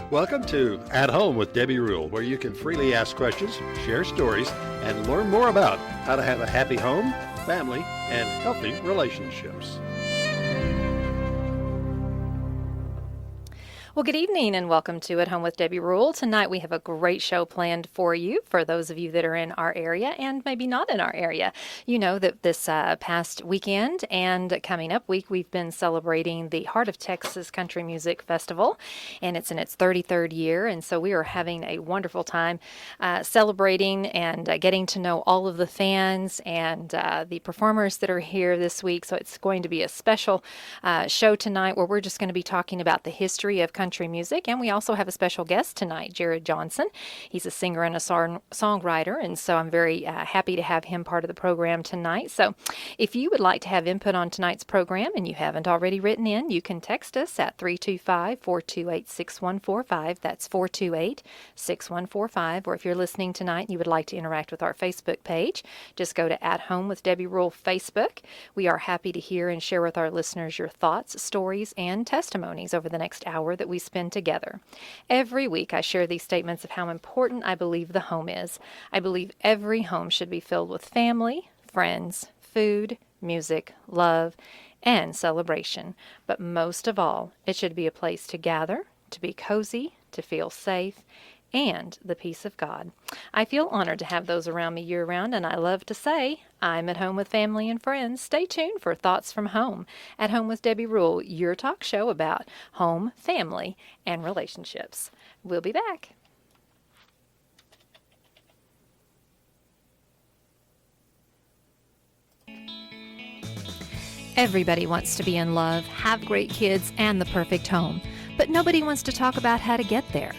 Welcome to At Home with Debbie Rule, where you can freely ask questions, share stories, and learn more about how to have a happy home, family, and healthy relationships. Well, good evening and welcome to At Home with Debbie Rule. Tonight we have a great show planned for you, for those of you that are in our area and maybe not in our area. You know that this past weekend and coming up week, we've been celebrating the Heart of Texas Country Music Festival, and it's in its 33rd year, and so we are having a wonderful time celebrating and getting to know all of the fans and the performers that are here this week. So it's going to be a special show tonight where we're just going to be talking about the history of country music, and we also have a special guest tonight, Jarrod Johnson. He's a singer and a songwriter, and so I'm very happy to have him part of the program tonight. So if you would like to have input on tonight's program and you haven't already written in, you can text us at 325-428-6145. That's 428-6145. Or if you're listening tonight and you would like to interact with our Facebook page, just go to At Home with Debbie Rule Facebook. We are happy to hear and share with our listeners your thoughts, stories, and testimonies over the next hour that we spend together. Every week I share these statements of how important I believe the home is. I believe every home should be filled with family, friends, food, music, love, and celebration. But most of all, it should be a place to gather, to be cozy, to feel safe, and the peace of God. I feel honored to have those around me year-round, and I love to say, I'm at home with family and friends. Stay tuned for Thoughts from Home. At Home with Debbie Rule, your talk show about home, family, and relationships. We'll be back. Everybody wants to be in love, have great kids, and the perfect home, but nobody wants to talk about how to get there.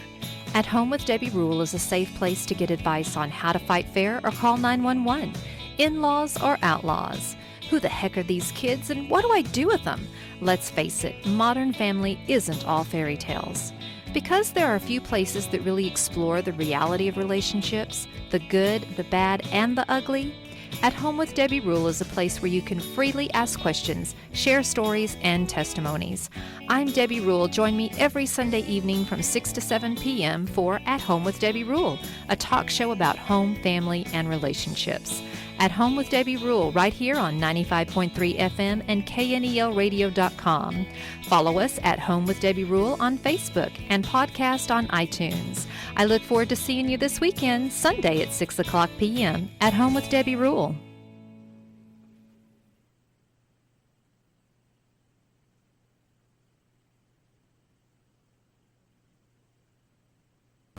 At Home with Debbie Rule is a safe place to get advice on how to fight fair or call 911, in-laws or outlaws. Who the heck are these kids and what do I do with them? Let's face it, Modern Family isn't all fairy tales. Because there are a few places that really explore the reality of relationships, the good, the bad, and the ugly, At Home with Debbie Rule is a place where you can freely ask questions, share stories, and testimonies. I'm Debbie Rule. Join me every Sunday evening from 6 to 7 p.m. for At Home with Debbie Rule, a talk show about home, family, and relationships. At Home with Debbie Rule, right here on 95.3 FM and knelradio.com. Follow us at Home with Debbie Rule on Facebook and podcast on iTunes. I look forward to seeing you this weekend, Sunday at 6 o'clock p.m. at Home with Debbie Rule.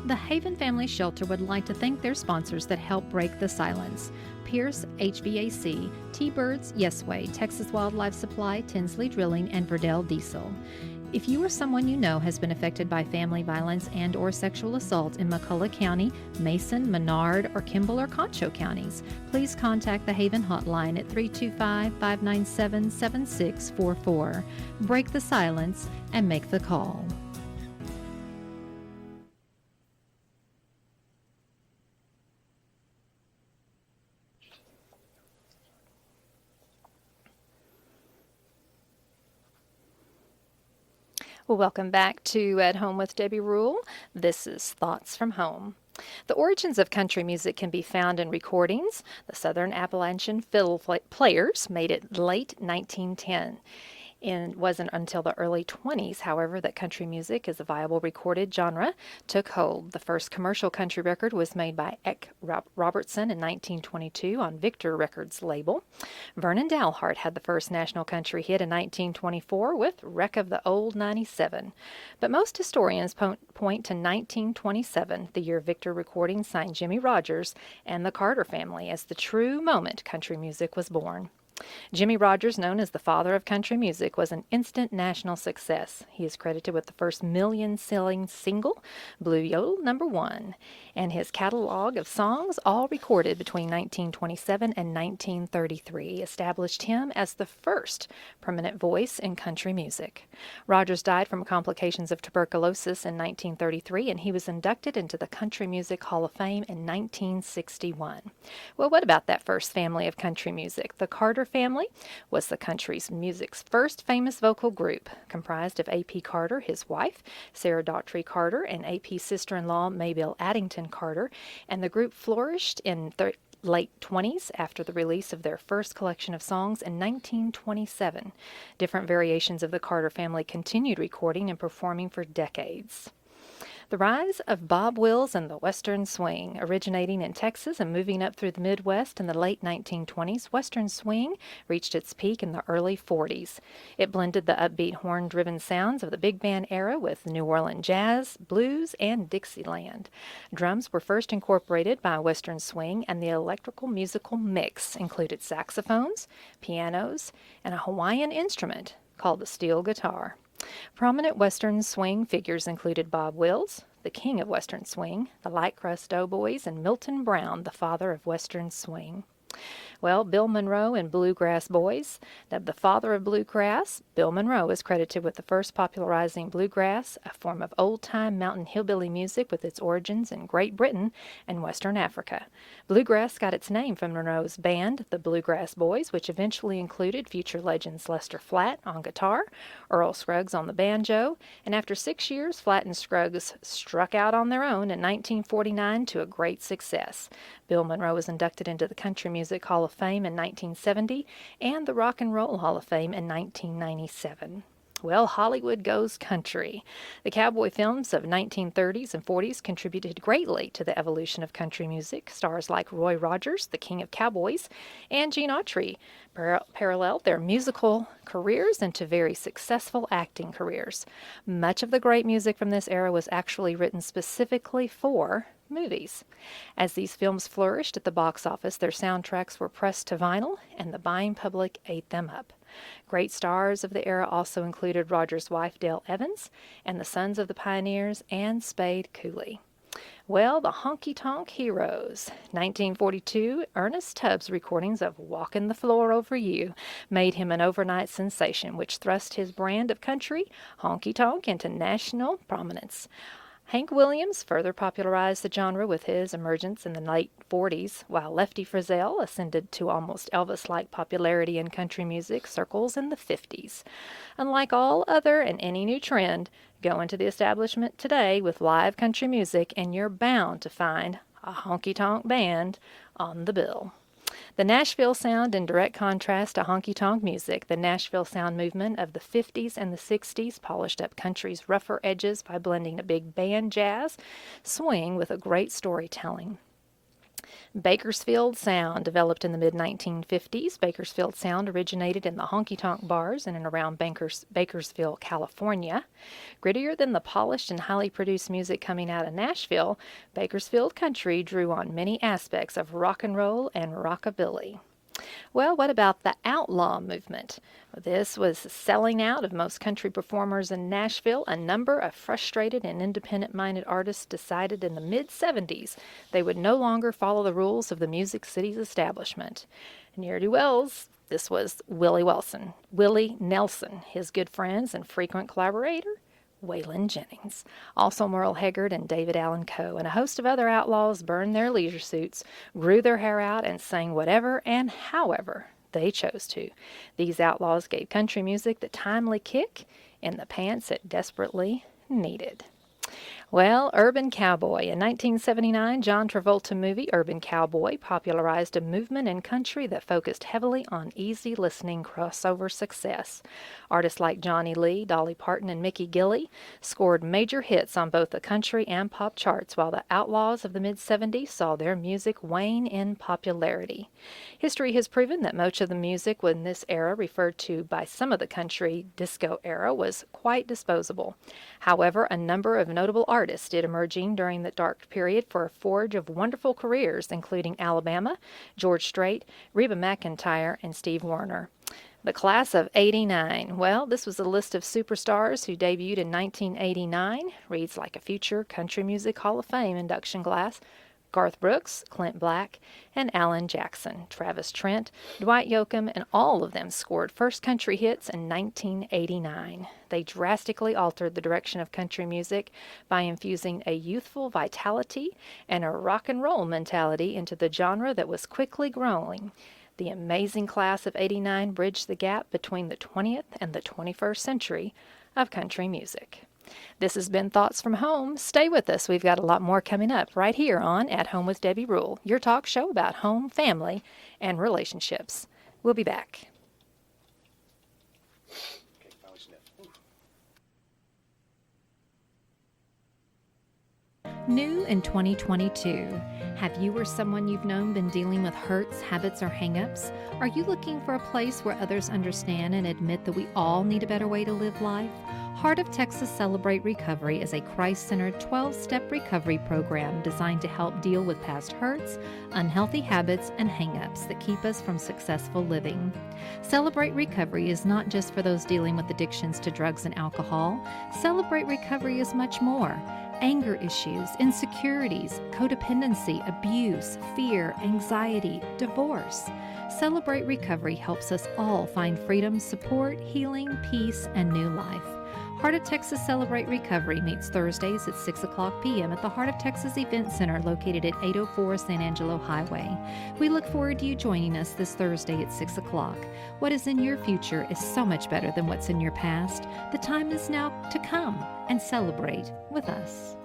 The Haven Family Shelter would like to thank their sponsors that help break the silence. Pierce HVAC, T-Birds, Yesway, Texas Wildlife Supply, Tinsley Drilling, and Verdell Diesel. If you or someone you know has been affected by family violence and or sexual assault in McCullough County, Mason, Menard, or Kimball or Concho counties, please contact the Haven Hotline at 325-597-7644. Break the silence and make the call. Well, welcome back to At Home with Debbie Rule. This is Thoughts from Home. The origins of country music can be found in recordings. The Southern Appalachian Fiddle Players made it late 1910. It wasn't until the early 20s, however, that country music as a viable recorded genre took hold. The first commercial country record was made by Eck Robertson in 1922 on Victor Records label. Vernon Dalhart had the first national country hit in 1924 with Wreck of the Old 97. But most historians point to 1927, the year Victor Recordings signed Jimmie Rodgers and the Carter family, as the true moment country music was born. Jimmie Rodgers, known as the father of country music, was an instant national success. He is credited with the first million-selling single, Blue Yodel No. 1, and his catalog of songs, all recorded between 1927 and 1933, established him as the first permanent voice in country music. Rodgers died from complications of tuberculosis in 1933, and he was inducted into the Country Music Hall of Fame in 1961. Well, what about that first family of country music? The Carter family was the country's music's first famous vocal group, comprised of A.P. Carter, his wife, Sarah Daughtry Carter, and A.P.'s sister-in-law, Maybelle Addington Carter, and the group flourished in late 20s after the release of their first collection of songs in 1927. Different variations of the Carter family continued recording and performing for decades. The rise of Bob Wills and the Western Swing. Originating in Texas and moving up through the Midwest in the late 1920s, Western Swing reached its peak in the early 40s. It blended the upbeat horn-driven sounds of the big band era with New Orleans jazz, blues, and Dixieland. Drums were first incorporated by Western Swing, and the electrical musical mix included saxophones, pianos, and a Hawaiian instrument called the steel guitar. Prominent Western Swing figures included Bob Wills, the king of Western Swing, the Light Crust Doughboys, and Milton Brown, the father of Western Swing. Well, Bill Monroe and Bluegrass Boys. Dubbed the father of bluegrass, Bill Monroe is credited with the first popularizing bluegrass, a form of old-time mountain hillbilly music with its origins in Great Britain and Western Africa. Bluegrass got its name from Monroe's band, the Bluegrass Boys, which eventually included future legends Lester Flatt on guitar, Earl Scruggs on the banjo, and after 6 years, Flatt and Scruggs struck out on their own in 1949 to a great success. Bill Monroe was inducted into the Country Music Hall of Fame in 1970 and the Rock and Roll Hall of Fame in 1997. Well, Hollywood goes country. The cowboy films of 1930s and 40s contributed greatly to the evolution of country music. Stars like Roy Rogers, the king of cowboys, and Gene Autry paralleled their musical careers into very successful acting careers. Much of the great music from this era was actually written specifically for movies. As these films flourished at the box office, their soundtracks were pressed to vinyl, and the buying public ate them up. Great stars of the era also included Rogers' wife, Dale Evans, and the Sons of the Pioneers, and Spade Cooley. Well, the honky-tonk heroes. 1942, Ernest Tubbs' recordings of Walkin' the Floor Over You made him an overnight sensation, which thrust his brand of country, honky-tonk, into national prominence. Hank Williams further popularized the genre with his emergence in the late 40s, while Lefty Frizzell ascended to almost Elvis-like popularity in country music circles in the 50s. Unlike all other and any new trend, go into the establishment today with live country music and you're bound to find a honky-tonk band on the bill. The Nashville Sound, in direct contrast to honky-tonk music, the Nashville Sound movement of the 50s and the 60s polished up country's rougher edges by blending a big band jazz swing with a great storytelling. Bakersfield Sound developed in the mid-1950s. Bakersfield Sound originated in the honky-tonk bars in and around Bakersfield, California. Grittier than the polished and highly produced music coming out of Nashville, Bakersfield country drew on many aspects of rock and roll and rockabilly. Well, what about the outlaw movement? This was selling out of most country performers in Nashville. A number of frustrated and independent-minded artists decided in the mid-70s they would no longer follow the rules of the Music City's establishment. Ne'er-do-wells, this was Willie Nelson, his good friends and frequent collaborator, Waylon Jennings. Also Merle Haggard and David Allan Coe, and a host of other outlaws burned their leisure suits, grew their hair out, and sang whatever and however they chose to. These outlaws gave country music the timely kick in the pants it desperately needed. Well, Urban Cowboy. In 1979, John Travolta movie Urban Cowboy popularized a movement in country that focused heavily on easy listening crossover success. Artists like Johnny Lee, Dolly Parton, and Mickey Gilley scored major hits on both the country and pop charts, while the outlaws of the mid-70s saw their music wane in popularity. History has proven that much of the music in this era, referred to by some of the country disco era, was quite disposable. However, a number of notable artists did emerging during the dark period for a forge of wonderful careers, including Alabama, George Strait, Reba McEntire, and Steve Wariner. The class of '89. Well, this was a list of superstars who debuted in 1989. Reads like a future Country Music Hall of Fame induction class. Garth Brooks, Clint Black, and Alan Jackson, Travis Trent, Dwight Yoakam, and all of them scored first country hits in 1989. They drastically altered the direction of country music by infusing a youthful vitality and a rock and roll mentality into the genre that was quickly growing. The amazing class of '89 bridged the gap between the 20th and the 21st century of country music. This has been Thoughts from Home. Stay with us. We've got a lot more coming up right here on At Home with Debbie Rule, your talk show about home, family, and relationships. We'll be back. New in 2022, have you or someone you've known been dealing with hurts, habits, or hang-ups? Are you looking for a place where others understand and admit that we all need a better way to live life? Heart of Texas Celebrate Recovery is a Christ-centered 12-step recovery program designed to help deal with past hurts, unhealthy habits, and hang-ups that keep us from successful living. Celebrate Recovery is not just for those dealing with addictions to drugs and alcohol. Celebrate Recovery is much more. Anger issues, insecurities, codependency, abuse, fear, anxiety, divorce. Celebrate Recovery helps us all find freedom, support, healing, peace, and new life. Heart of Texas Celebrate Recovery meets Thursdays at 6 o'clock p.m. at the Heart of Texas Event Center located at 804 San Angelo Highway. We look forward to you joining us this Thursday at 6 o'clock. What is in your future is so much better than what's in your past. The time is now to come and celebrate with us.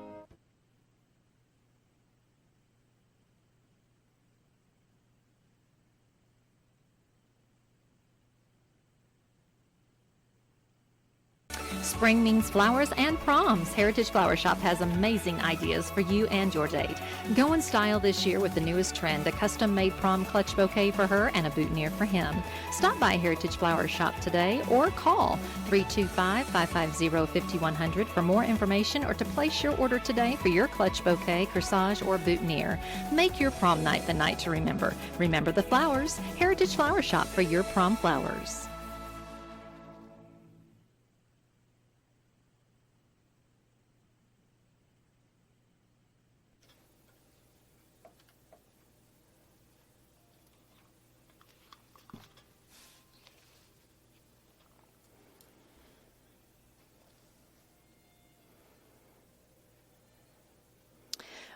Spring means flowers and proms. Heritage Flower Shop has amazing ideas for you and your date. Go in style this year with the newest trend, a custom-made prom clutch bouquet for her and a boutonniere for him. Stop by Heritage Flower Shop today or call 325-550-5100 for more information or to place your order today for your clutch bouquet, corsage, or boutonniere. Make your prom night the night to remember. Remember the flowers. Heritage Flower Shop for your prom flowers.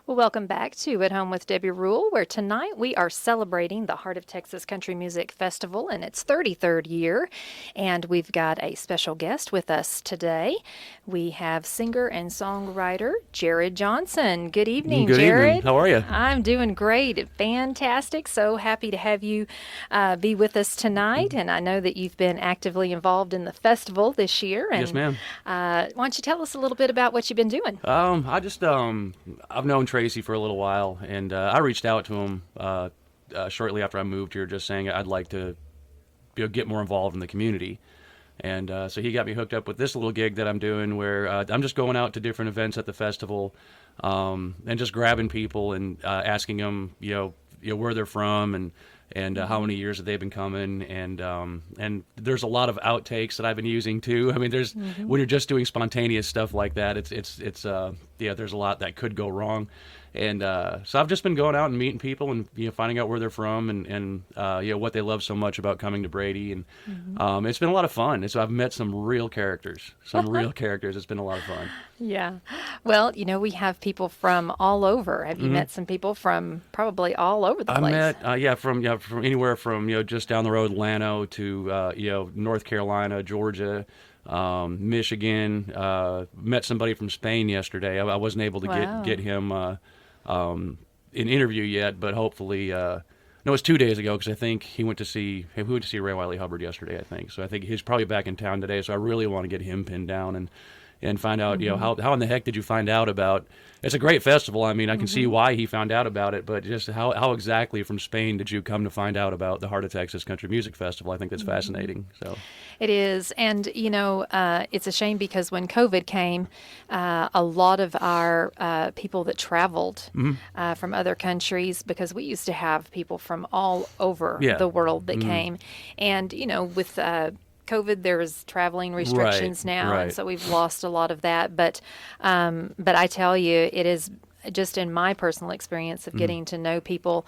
Well, welcome back to At Home with Debbie Rule, where tonight we are celebrating the Heart of Texas Country Music Festival in its 33rd year, and we've got a special guest with us today. We have singer and songwriter Jarrod Johnson. Good evening, Good Jarrod. evening. How are you? I'm doing great. Fantastic. So happy to have you be with us tonight, and I know that you've been actively involved in the festival this year. And, Yes, ma'am. Why don't you tell us a little bit about what you've been doing? I've known Tracy for a little while, and I reached out to him shortly after I moved here, just saying I'd like to get more involved in the community. And so he got me hooked up with this little gig that I'm doing where I'm just going out to different events at the festival and just grabbing people and asking them, where they're from and how many years have they been coming, and there's a lot of outtakes that I've been using too. I mean, there's when you're just doing spontaneous stuff like that, it's there's a lot that could go wrong, and so I've just been going out and meeting people and finding out where they're from and what they love so much about coming to Brady, and it's been a lot of fun. And so I've met some real characters. It's been a lot of fun. Yeah. Well, we have people from all over. Have you met some people from probably all over the place? I met, from anywhere from, just down the road, Llano to, North Carolina, Georgia, Michigan. Met somebody from Spain yesterday. I wasn't able to get him an interview yet, but hopefully, no, it was 2 days ago because I think he went to see Ray Wiley Hubbard yesterday, I think. So I think he's probably back in town today. So I really want to get him pinned down and find out, how in the heck did you find out about? It's a great festival. I mean, I can see why he found out about it, but just how exactly from Spain did you come to find out about the Heart of Texas Country Music Festival? I think that's fascinating. So it is, and it's a shame because when COVID came, a lot of our people that traveled from other countries, because we used to have people from all over the world that came, and with COVID, there's traveling restrictions now, and so we've lost a lot of that. But I tell you, it is just in my personal experience of getting to know people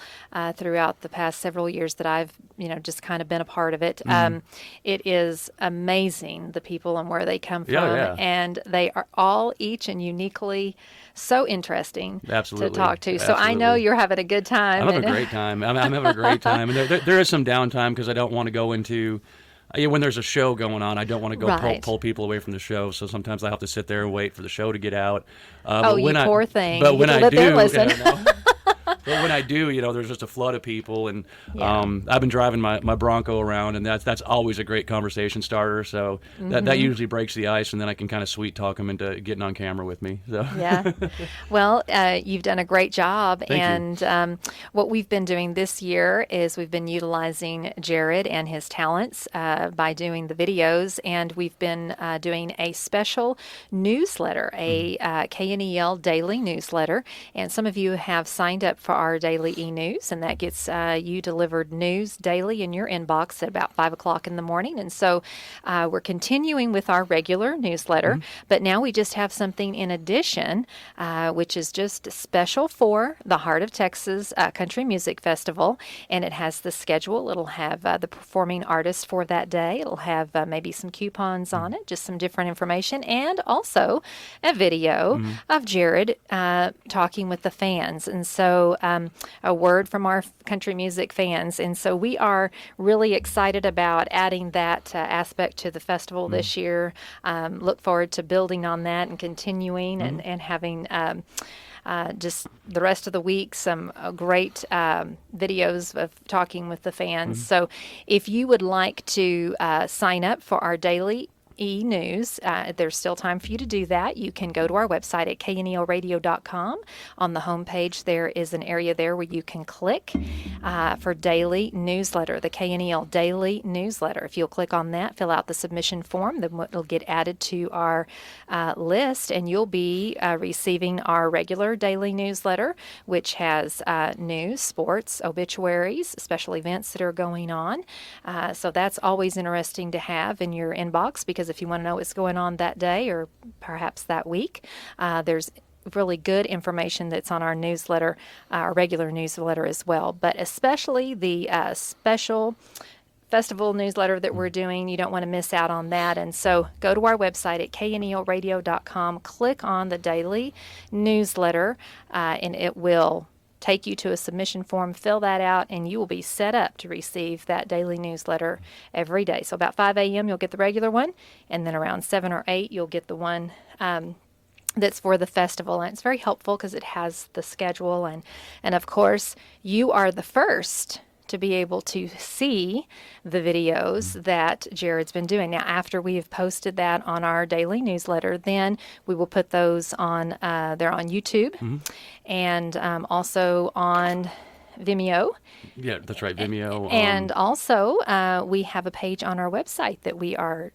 throughout the past several years that I've, just kind of been a part of it, it is amazing, the people and where they come from. Yeah. And they are all each and uniquely so interesting Absolutely. to talk to. So I know Absolutely. you're having a good time. I'm having a great time. I'm having a great time. And there is some downtime because I don't want to go into, when there's a show going on, I don't want to go Right. pull people away from the show. So sometimes I have to sit there and wait for the show to get out. Oh, you poor thing. But You when get to I live there, do, listen. but when I do, there's just a flood of people, and Yeah. I've been driving my Bronco around, and that's always a great conversation starter. So that usually breaks the ice, and then I can kind of sweet talk them into getting on camera with me. So. Yeah. Well, you've done a great job. Thank you. And what we've been doing this year is we've been utilizing Jarrod and his talents by doing the videos. And we've been doing a special newsletter, a KNEL daily newsletter. And some of you have signed up for our daily e-news, and that gets you delivered news daily in your inbox at about 5 o'clock in the morning. And so we're continuing with our regular newsletter, but now we just have something in addition, which is just special for the Heart of Texas Country Music Festival, and it has the schedule. It'll have the performing artists for that day. It'll have maybe some coupons on it, just some different information, and also a video of Jarrod talking with the fans. And so a word from our country music fans. And so we are really excited about adding that aspect to the festival this year. Look forward to building on that and continuing and having just the rest of the week some great videos of talking with the fans. So if you would like to sign up for our daily e-news, there's still time for you to do that. You can go to our website at knelradio.com. On the homepage, there is an area there where you can click for daily newsletter, the KNEL daily newsletter. If you'll click on that, fill out the submission form, then it'll get added to our list, and you'll be receiving our regular daily newsletter, which has news, sports, obituaries, special events that are going on. So that's always interesting to have in your inbox, because if you want to know what's going on that day or perhaps that week, there's really good information that's on our newsletter, our regular newsletter as well. But especially the special festival newsletter that we're doing, you don't want to miss out on that. And so go to our website at knelradio.com, click on the daily newsletter, and it will take you to a submission form, fill that out, and you will be set up to receive that daily newsletter every day. So about 5 a.m. you'll get the regular one, and then around 7 or 8 you'll get the one that's for the festival. And it's very helpful because it has the schedule, and of course you are the first to be able to see the videos that Jarrod's been doing. Now, after we have posted that on our daily newsletter, then we will put those on, they're on YouTube and also on Vimeo. Yeah, that's right, Vimeo. And also, we have a page on our website that we are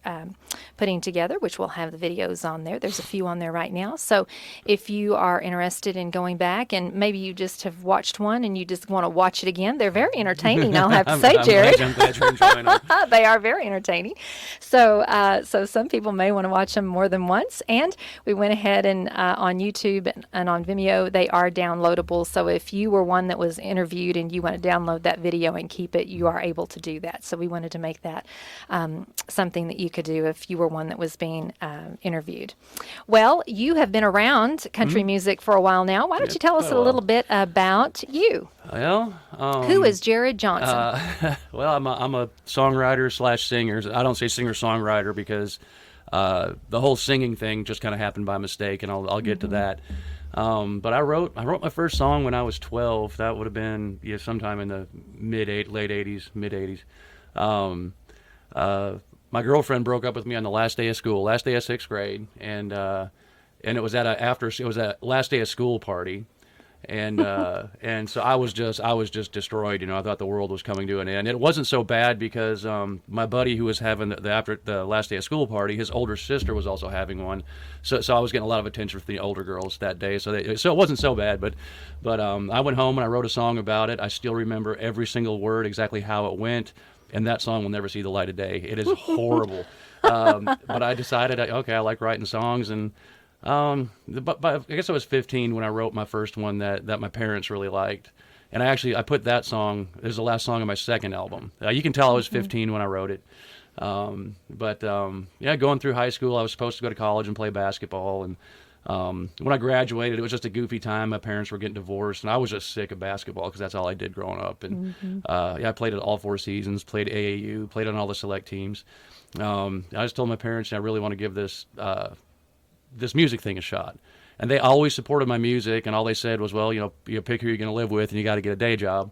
putting together, which will have the videos on there. There's a few on there right now. So if you are interested in going back, and maybe you just have watched one and you just want to watch it again, they're very entertaining, I'll have to say, Jarrod. I'm glad you're enjoying them. They are very entertaining. So so some people may want to watch them more than once. And we went ahead and on YouTube and on Vimeo, they are downloadable. So if you were one that was interviewed and you want to download that video and keep it, you are able to do that. So we wanted to make that something that you could do if you were one that was being interviewed. Well, you have been around country music for a while now. Why don't you tell us a little bit about you? Well, Who is Jarrod Johnson? well, I'm a songwriter / singer. I don't say singer-songwriter because the whole singing thing just kind of happened by mistake, and I'll get to that. But I wrote my first song when I was 12. That would have been sometime in the late 80s, mid 80s. My girlfriend broke up with me on the last day of school, last day of 6th grade, and it was at a last day of school party. And so I was just destroyed. I thought the world was coming to an end. It wasn't so bad because my buddy who was having after the last day of school party, his older sister was also having one. So I was getting a lot of attention from the older girls that day. So it wasn't so bad. But I went home and I wrote a song about it. I still remember every single word, exactly how it went. And that song will never see the light of day. It is horrible. But I decided, okay, I like writing songs, and But I guess I was 15 when I wrote my first one that my parents really liked. And I put that song as the last song on my second album. You can tell I was 15 when I wrote it. Yeah, going through high school, I was supposed to go to college and play basketball. And when I graduated, it was just a goofy time. My parents were getting divorced, and I was just sick of basketball because that's all I did growing up. And yeah, I played at all 4 seasons, played AAU, played on all the select teams. I just told my parents I really want to give this music thing a shot. And they always supported my music, and all they said was, well, you pick who you're going to live with, and you got to get a day job.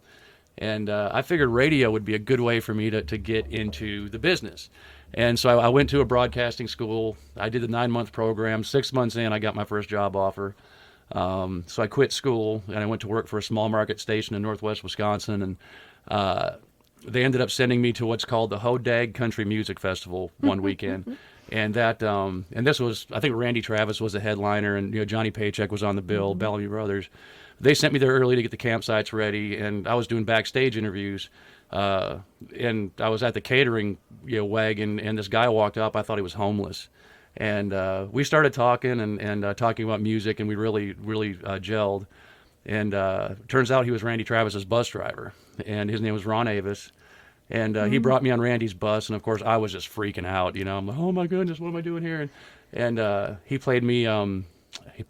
And I figured radio would be a good way for me to get into the business. And so I went to a broadcasting school. I did the 9-month program. 6 months in, I got my first job offer. So I quit school, and I went to work for a small market station in northwest Wisconsin. And they ended up sending me to what's called the Hodag Country Music Festival one weekend. And this was, I think Randy Travis was the headliner, and Johnny Paycheck was on the bill, Bellamy Brothers. They sent me there early to get the campsites ready, and I was doing backstage interviews. And I was at the catering wagon, and this guy walked up. I thought he was homeless, and we started talking and talking about music, and we really gelled. And turns out he was Randy Travis's bus driver, and his name was Ron Avis. And he brought me on Randy's bus, and of course I was just freaking out. I'm like, oh my goodness, what am I doing here? And he played me.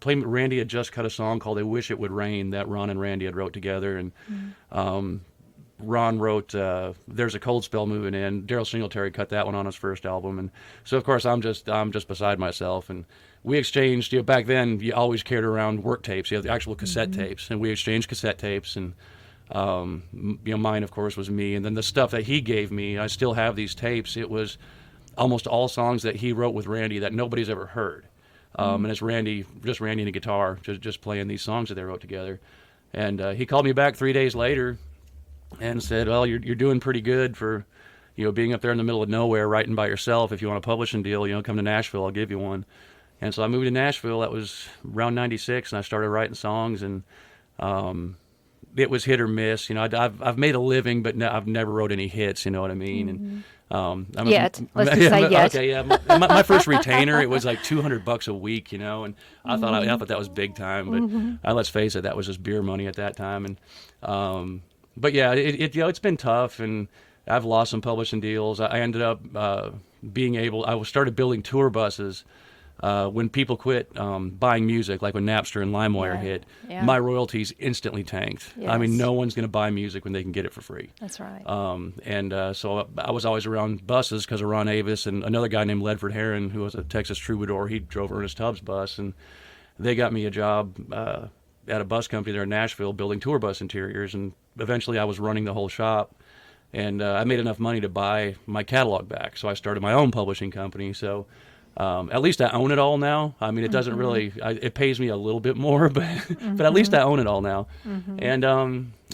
Randy had just cut a song called "I Wish It Would Rain" that Ron and Randy had wrote together, and Ron wrote "There's a Cold Spell Moving In." Daryl Singletary cut that one on his first album, and so of course I'm just beside myself. And we exchanged. Back then you always carried around work tapes. You have the actual cassette tapes, and we exchanged cassette tapes. And mine, of course, was me. And then the stuff that he gave me, I still have these tapes. It was almost all songs that he wrote with Randy that nobody's ever heard. And it's Randy and a guitar, just playing these songs that they wrote together. And he called me back 3 days later and said, well, you're doing pretty good for, being up there in the middle of nowhere, writing by yourself. If you want a publishing deal, come to Nashville, I'll give you one. And so I moved to Nashville. That was around 96, and I started writing songs, and it was hit or miss. I've made a living, but I've never wrote any hits. You know what I mean? And yet, let's just say yet. Okay, yeah. My first retainer, it was like $200 a week. And I thought that was big time. But let's face it, that was just beer money at that time. And but yeah, it's been tough, and I've lost some publishing deals. I ended up I started building tour buses. When people quit buying music, like when Napster and LimeWire hit, my royalties instantly tanked. Yes. I mean, no one's going to buy music when they can get it for free. That's right. So I was always around buses because of Ron Avis and another guy named Ledford Herron, who was a Texas troubadour. He drove Ernest Tubbs' bus, and they got me a job at a bus company there in Nashville building tour bus interiors, and eventually I was running the whole shop. And I made enough money to buy my catalog back, so I started my own publishing company. So at least I own it all now. I mean, it doesn't really, it pays me a little bit more, but at least I own it all now. And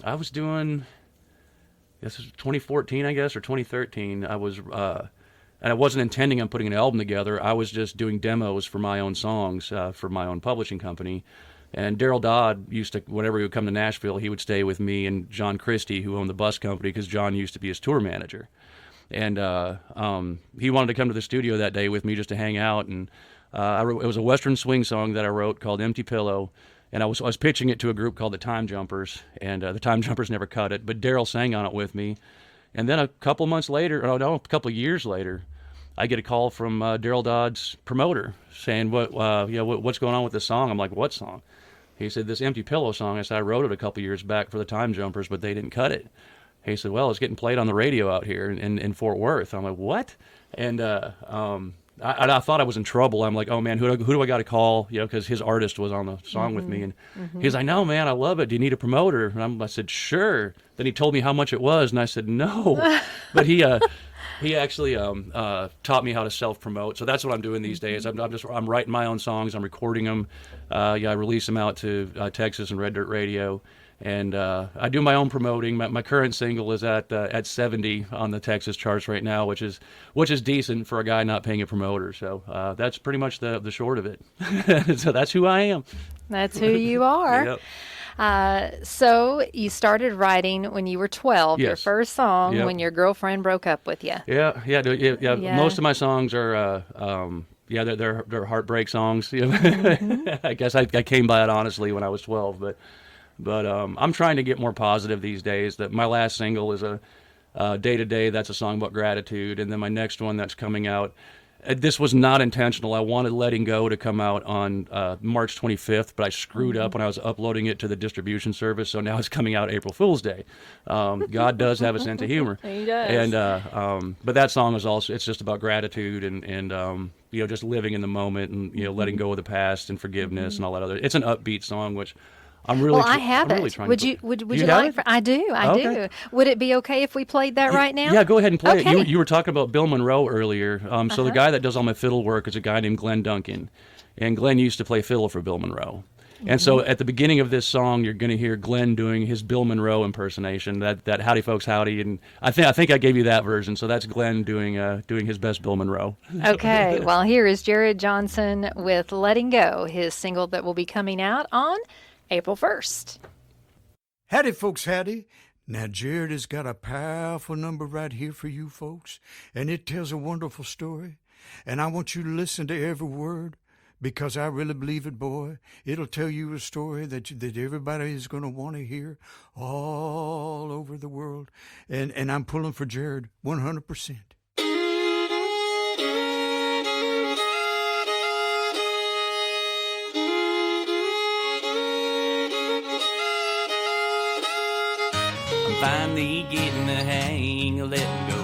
I was doing, this is 2014, I guess, or 2013. I was, and I wasn't intending on putting an album together. I was just doing demos for my own songs for my own publishing company. And Daryl Dodd used to, whenever he would come to Nashville, he would stay with me and John Christie, who owned the bus company, because John used to be his tour manager. And he wanted to come to the studio that day with me just to hang out. And it was a Western swing song that I wrote called "Empty Pillow." And I was pitching it to a group called the Time Jumpers. And the Time Jumpers never cut it, but Daryl sang on it with me. And then a couple years later, I get a call from Daryl Dodd's promoter saying, what's going on with this song? I'm like, what song? He said, this "Empty Pillow" song. I said, I wrote it a couple years back for the Time Jumpers, but they didn't cut it. He said, well, it's getting played on the radio out here in Fort Worth. I'm like, what? And I thought I was in trouble. I'm like, oh, man, who do I got to call? Because his artist was on the song with me. And he's like, no, man, I love it. Do you need a promoter? And I said, sure. Then he told me how much it was, and I said, no. But he actually taught me how to self-promote. So that's what I'm doing these days. I'm writing my own songs. I'm recording them. I release them out to Texas and Red Dirt Radio. And I do my own promoting. My current single is at 70 on the Texas charts right now, which is decent for a guy not paying a promoter. So that's pretty much the short of it. So that's who I am. That's who you are. Yep. So you started writing when you were 12, Yes. your first song, Yep. when your girlfriend broke up with you. Yeah. Most of my songs are yeah, they're heartbreak songs. You know? I guess I came by it honestly when I was 12, but I'm trying to get more positive these days. That my last single is a Day to Day. That's a song about gratitude, and then my next one that's coming out. This was not intentional. I wanted Letting Go to come out on March 25th, but I screwed up when I was uploading it to the distribution service, so now it's coming out April Fool's Day. God does have a sense of humor. He does. And but that song is also, it's just about gratitude and you know, just living in the moment and, you know, letting go of the past and forgiveness and all that other. It's an upbeat song, which I'm really Well, I have I'm really it. trying Would to you put- would you have like? it? For, I do. Okay. Would it be okay if we played that right now? Yeah, go ahead and play Okay. it. You were talking about Bill Monroe earlier. So the guy that does all my fiddle work is a guy named Glenn Duncan. And Glenn used to play fiddle for Bill Monroe. And so at the beginning of this song, you're going to hear Glenn doing his Bill Monroe impersonation, that howdy folks howdy. And I think I gave you that version. So that's Glenn doing his best Bill Monroe. Okay. Well, here is Jarrod Johnson with Letting Go, his single that will be coming out on April 1st. Howdy, folks, howdy. Now, Jarrod has got a powerful number right here for you folks, and it tells a wonderful story. And I want you to listen to every word, because I really believe it, boy. It'll tell you a story that everybody is going to want to hear all over the world. And I'm pulling for Jarrod 100%. Finally getting the hang of letting go.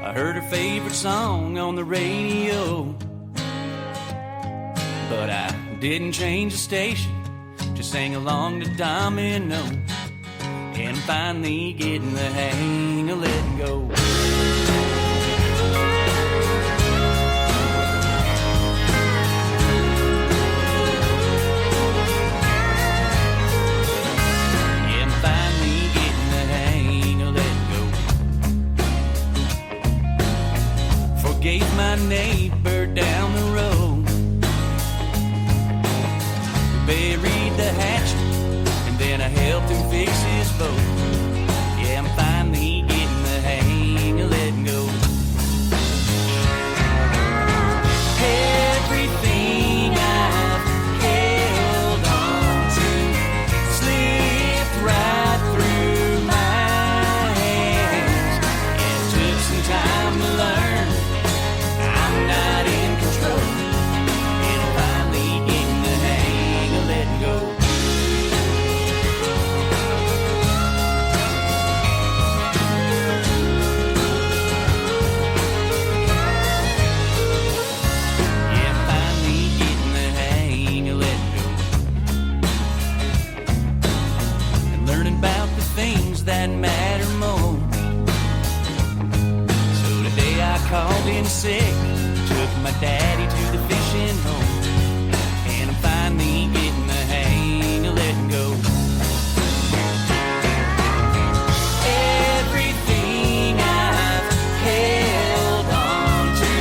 I heard her favorite song on the radio, but I didn't change the station, just sang along to Domino. And finally getting the hang of letting go. Gave my neighbor down the road, buried the hatchet, and then I helped him fix his boat. Yeah, I'm finally getting the hang of letting go. Everything I've held on to slipped right through my hands. It took some time to learn not in control, and I'm finally getting the hang of letting go. Yeah, I'm finally getting the hang of letting go, and learning about the things that matter more. So today I called in sick, took my daddy to the fishing home, and I'm finally getting the hang of letting go. Everything I've held on to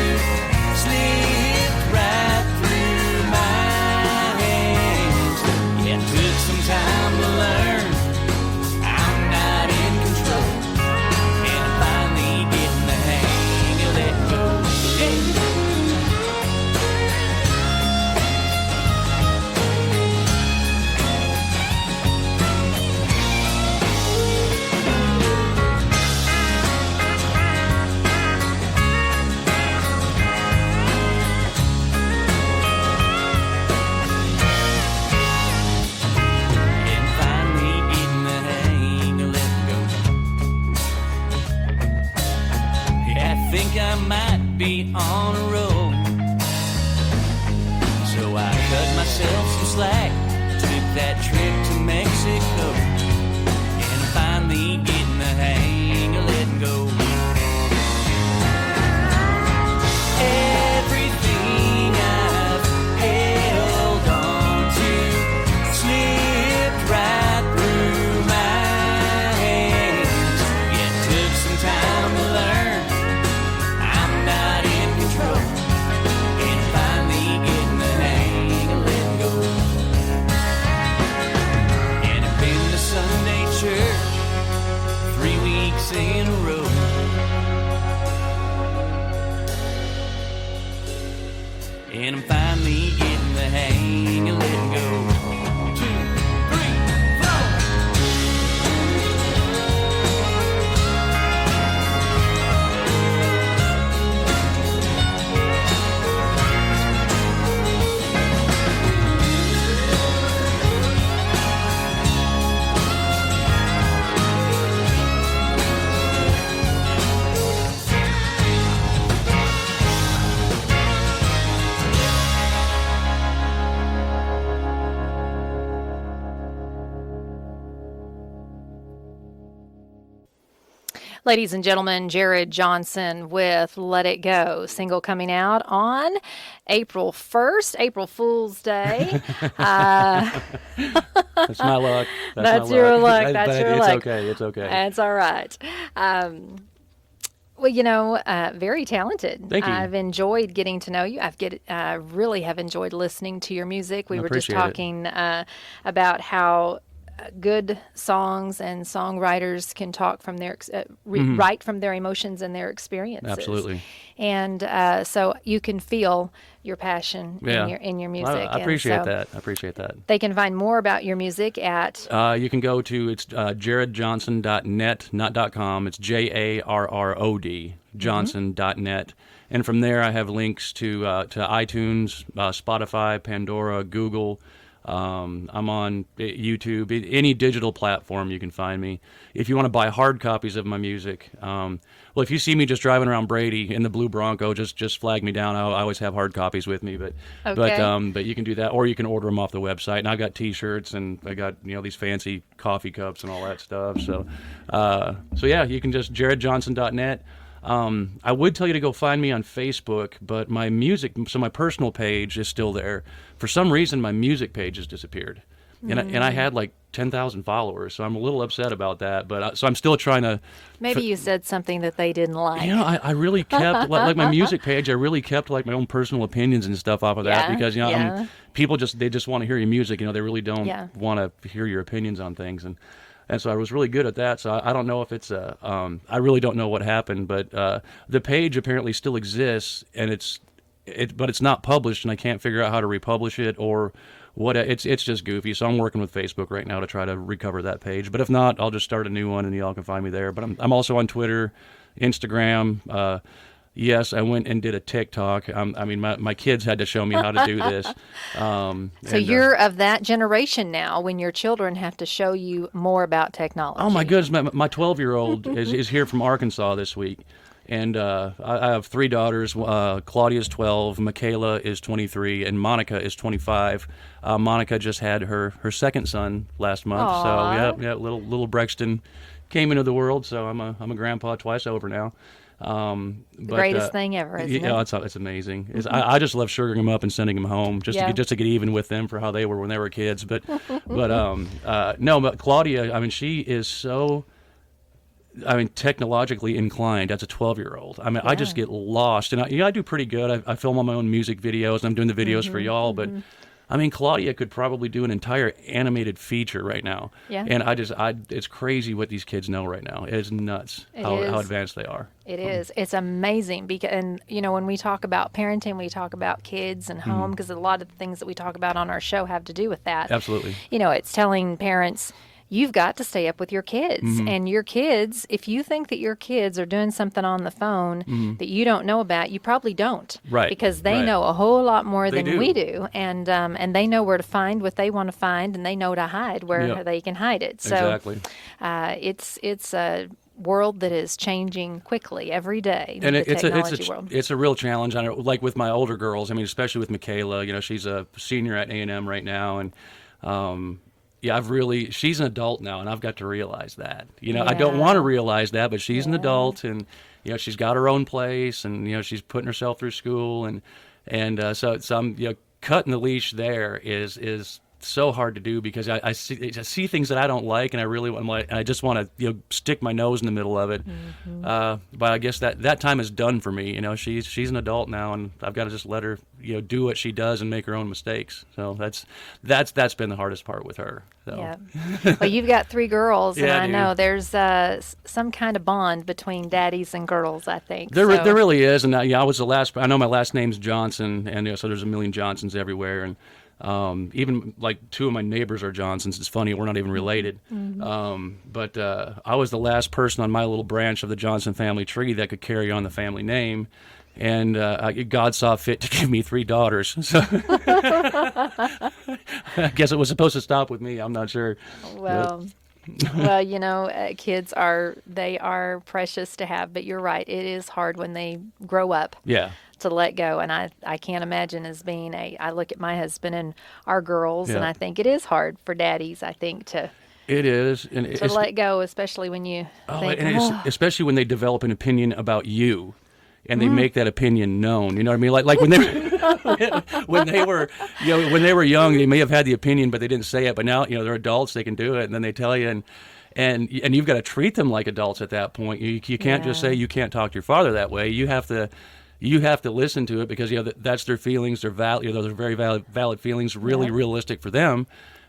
slipped right through my hands. Yeah, it took some time to learn I'm not in control, and I'm finally getting the hang of letting go. Yeah. And finally getting the hang of letting go. Yeah, I think I might be on a roll, so I cut myself some slack, took that trip to Mexico, and I'm finally getting the hang of letting go. Everything I've held on to slipped right through my hands. Yeah, it took some time to learn I'm not in control, and finally getting the hang of letting go. and I'm finally getting the hang of letting go. 2, 3, 4. Ladies and gentlemen, Jarrod Johnson with Let It Go, single coming out on April 1st, April Fool's Day. That's my luck. That's my your luck. luck. That's But your it's luck. okay. It's okay. That's all right. Well, very talented. Thank you. I've enjoyed getting to know you. Really have enjoyed listening to your music. We were just appreciate it. talking about how good songs and songwriters can talk from their write from their emotions and their experiences. Absolutely. And so you can feel your passion Yeah. in your music. I And appreciate so that. I appreciate that. They can find more about your music at You can go to jarrodjohnson.net, not .com. It's JARROD, Johnson.net. And from there, I have links to iTunes, Spotify, Pandora, Google. I'm on YouTube, any digital platform you can find me. If you want to buy hard copies of my music, well, if you see me just driving around Brady in the blue Bronco, just flag me down. I always have hard copies with me, but you can do that, or you can order them off the website. And I've got T-shirts, and I got these fancy coffee cups and all that stuff. So yeah, you can just jarrodjohnson.net. I would tell you to go find me on Facebook, but my personal page is still there. For some reason, my music page has disappeared. And I had like 10,000 followers, so I'm a little upset about that. But so I'm still trying to. maybe you said something that they didn't like. I really kept like my music page. I really kept like my own personal opinions and stuff off of that because people just want to hear your music. They really don't want to hear your opinions on things. And so I was really good at that. So I don't know if it's I really don't know what happened, but the page apparently still exists, and but it's not published, and I can't figure out how to republish it or what. It's just goofy. So I'm working with Facebook right now to try to recover that page. But if not, I'll just start a new one, and y'all can find me there. But I'm also on Twitter, Instagram. Yes, I went and did a TikTok. My kids had to show me how to do this. So you're of that generation now when your children have to show you more about technology. Oh, my goodness. My 12-year-old is here from Arkansas this week. And I have 3 daughters. Claudia's 12, Michaela is 23, and Monica is 25. Monica just had her second son last month. Aww. So, yeah, little Brexton came into the world. So I'm a grandpa twice over now. The greatest thing ever, isn't it? Yeah, it's amazing. I just love sugaring them up and sending them home just to get even with them for how they were when they were kids. But Claudia, she is so technologically inclined as a 12-year-old. I just get lost, and I do pretty good. I film on my own music videos, and I'm doing the videos for y'all, but Claudia could probably do an entire animated feature right now. Yeah. And it's crazy what these kids know right now. It is nuts how advanced they are. It is. It's amazing and when we talk about parenting, we talk about kids and home because a lot of the things that we talk about on our show have to do with that. Absolutely. It's telling parents, you've got to stay up with your kids. And your kids, if you think that your kids are doing something on the phone that you don't know about, you probably don't. Right. Because they know a whole lot more than we do. And they know where to find what they want to find, and they know to hide where they can hide it. So exactly. It's a world that is changing quickly every day. And world. It's a real challenge. Like with my older girls, especially with Michaela, she's a senior at A&M right now, and she's an adult now, and I've got to realize that. I don't want to realize that, but she's an adult, and she's got her own place, and she's putting herself through school, and so I'm cutting the leash there is so hard to do because I see things that I don't like, and I just want to stick my nose in the middle of it. But I guess that time is done for me. She's an adult now, and I've got to just let her do what she does and make her own mistakes. So that's been the hardest part with her. So. Yeah. Well, you've got 3 girls, and Yeah, I know there's some kind of bond between daddies and girls, I think. There really is, and I was the last. I know my last name's Johnson, and so there's a million Johnsons everywhere, and even like 2 of my neighbors are Johnsons. It's funny, we're not even related. But I was the last person on my little branch of the Johnson family tree that could carry on the family name. And God saw fit to give me 3 daughters. So I guess it was supposed to stop with me. I'm not sure. Well, kids are precious to have, but you're right. It is hard when they grow up. Yeah. To let go, and I can't imagine as being I look at my husband and our girls, and I think it is hard for daddies. I think to let go, especially when you especially when they develop an opinion about you, and they make that opinion known. You know what I mean? Like when they when they were young, they may have had the opinion, but they didn't say it. But now they're adults; they can do it, and then they tell you, and you've got to treat them like adults at that point. You can't just say you can't talk to your father that way. You have to listen to it because that's their feelings. They're valid. Those are very valid feelings. Really realistic for them.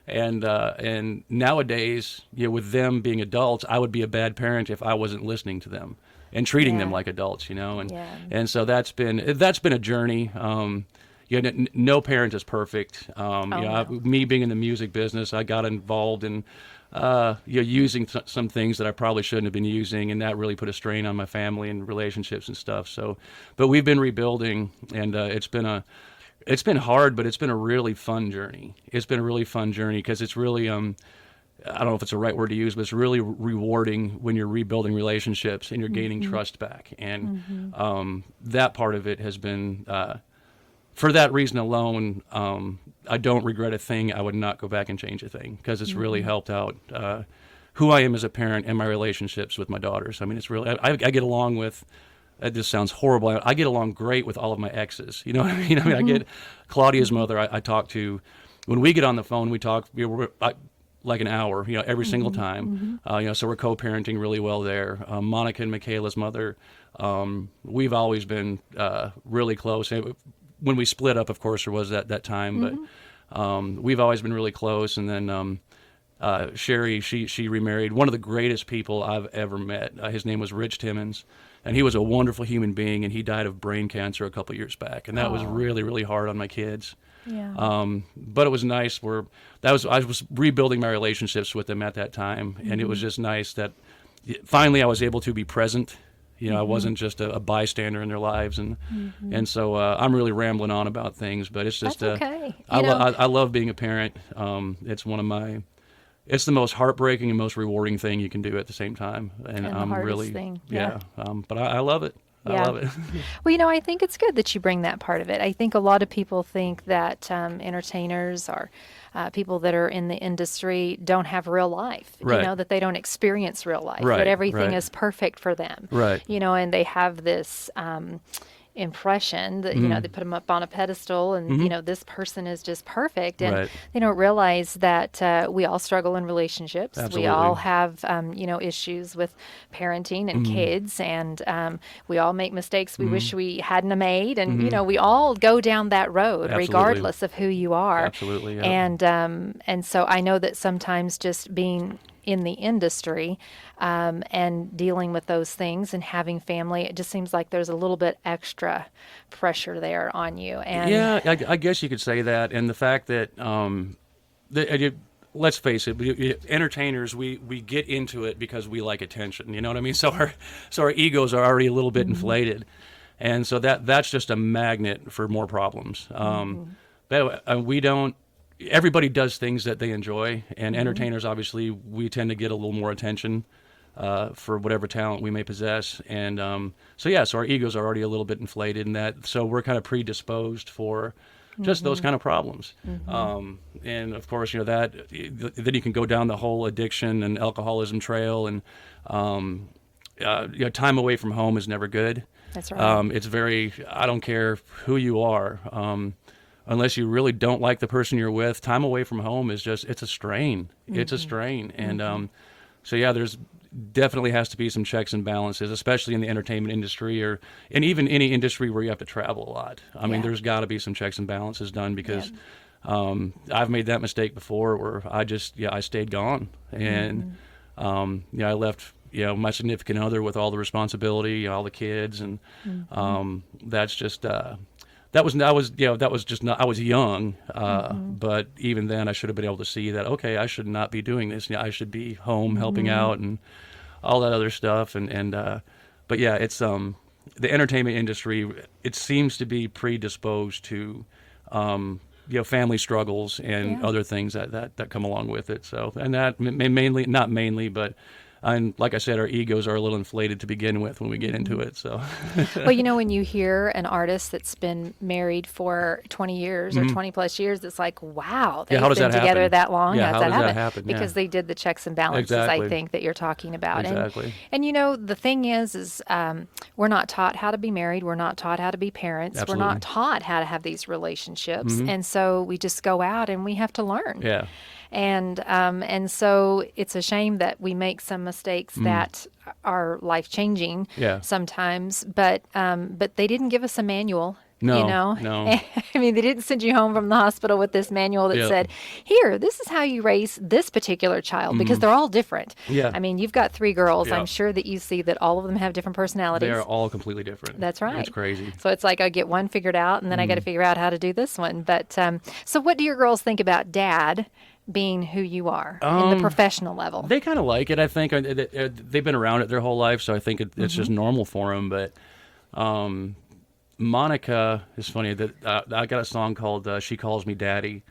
And nowadays, with them being adults, I would be a bad parent if I wasn't listening to them and treating them like adults. And so that's been a journey. No parent is perfect. Me being in the music business, I got involved in using some things that I probably shouldn't have been using, and that really put a strain on my family and relationships and stuff. So, but we've been rebuilding, and it's been hard, but it's been a really fun journey. It's been a really fun journey because it's really, I don't know if it's the right word to use, but it's really rewarding when you're rebuilding relationships and you're gaining trust back. And that part of it has been, for that reason alone, I don't regret a thing. I would not go back and change a thing because it's really helped out who I am as a parent and my relationships with my daughters. I mean, it's really, I get along with, this sounds horrible, I get along great with all of my exes. You know what I mean? I get Claudia's mother, I talk to, when we get on the phone, we talk like an hour, every single time. So we're co-parenting really well there. Monica and Michaela's mother, we've always been really close. When we split up, of course, there was that time, but we've always been really close. And then Sherry, she remarried one of the greatest people I've ever met. His name was Rich Timmons, and he was a wonderful human being, and he died of brain cancer a couple years back, and that was really, really hard on my kids. Yeah. But it was nice. I was rebuilding my relationships with them at that time, and it was just nice that finally I was able to be present. I wasn't just a bystander in their lives, and so I'm really rambling on about things, but it's just that's okay. I love being a parent. It's the most heartbreaking and most rewarding thing you can do at the same time, and I'm really thing. but I love it. I love it. Well, I think it's good that you bring that part of it. I think a lot of people think that entertainers or people that are in the industry don't have real life, that they don't experience real life, that everything is perfect for them, and they have this impression that, they put them up on a pedestal and, this person is just perfect. And they don't realize that we all struggle in relationships. Absolutely. We all have, issues with parenting and kids, and we all make mistakes we wish we hadn't have made. And, we all go down that road regardless of who you are. Absolutely. Yeah. And so I know that sometimes just being in the industry and dealing with those things and having family, it just seems like there's a little bit extra pressure there on you. And I guess you could say that. And the fact that, let's face it, entertainers, we get into it because we like attention. You know what I mean? So our egos are already a little bit inflated. And so that's just a magnet for more problems. But we don't. Everybody does things that they enjoy, and entertainers, obviously, we tend to get a little more attention for whatever talent we may possess. And so our egos are already a little bit inflated in that, so we're kind of predisposed for just those kind of problems. And of course, then you can go down the whole addiction and alcoholism trail, and time away from home is never good. That's right. It's very, I don't care who you are. unless you really don't like the person you're with, time away from home is just, it's a strain. It's a strain. And so, yeah, there's definitely has to be some checks and balances, especially in the entertainment industry and even any industry where you have to travel a lot. I mean, there's got to be some checks and balances done because I've made that mistake before where I stayed gone. And, I left, my significant other with all the responsibility, all the kids. And that's just... I was young, but even then I should have been able to see that, okay, I should not be doing this. I should be home helping out and all that other stuff. But yeah, it's, the entertainment industry, it seems to be predisposed to, family struggles and other things that come along with it. So, and that not mainly, but and like I said, our egos are a little inflated to begin with when we get into it. So, well, when you hear an artist that's been married for 20 years or 20 plus years, it's like, wow, they've how does been that together happen? that long. Yeah, How does that happen? Yeah. Because they did the checks and balances, Exactly. I think, that you're talking about. Exactly. And the thing is we're not taught how to be married. We're not taught how to be parents. Absolutely. We're not taught how to have these relationships. And so we just go out and we have to learn. Yeah. And so it's a shame that we make some mistakes that are life changing sometimes, but they didn't give us a manual. No. I mean, they didn't send you home from the hospital with this manual that said, here, this is how you raise this particular child, because they're all different. Yeah. I mean, you've got 3 girls. Yeah. I'm sure that you see that all of them have different personalities. They're all completely different. That's right. It's crazy. So it's like I get one figured out, and then I got to figure out how to do this one. But so what do your girls think about Dad being who you are in the professional level? They kind of like it, I think. They've been around it their whole life, so I think it's just normal for them. But Monica is funny. That I got a song called "She Calls Me Daddy"